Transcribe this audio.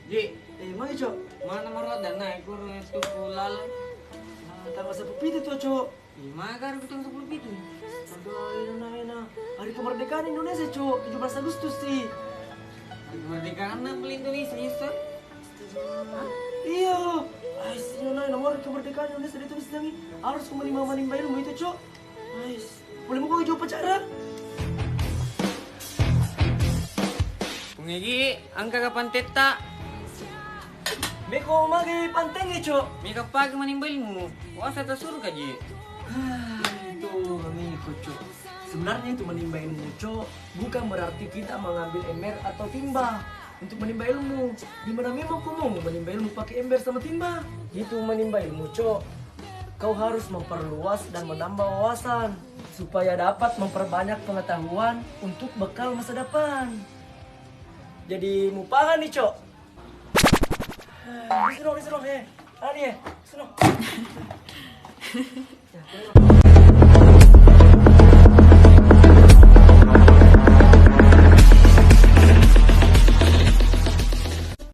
Ji, Mana cok? mana marah dan naik kurang itu kulal. Tanggal sepuluh itu cok. Magar kita 10 itu. Aduh, enak. Hari kemerdekaan Indonesia cok, 17 Agustus sih. Kemerdekaan beli Indonesia Easter. Iya. Ais, nomor kemerdekaan Indonesia ditulis lagi. Harus menimba ilmu itu cok. Ais, boleh mau kau jawab pacara? Pungegi, angka kapan teta? Beko magi panteng ya cok. Mika pagi menimba ilmu. Wasa tak suruh kaji. Itu amigo cok. Sebenarnya itu menimba ilmu cok, bukan berarti kita mengambil ember atau timba untuk menimba ilmu. Dimana memang kau mau menimba ilmu pakai ember sama timba? Itu menimba ilmu cok. Kau harus memperluas dan menambah wawasan supaya dapat memperbanyak pengetahuan untuk bekal masa depan. Jadi mupahan nih cok. Disenong, Ani, disenong.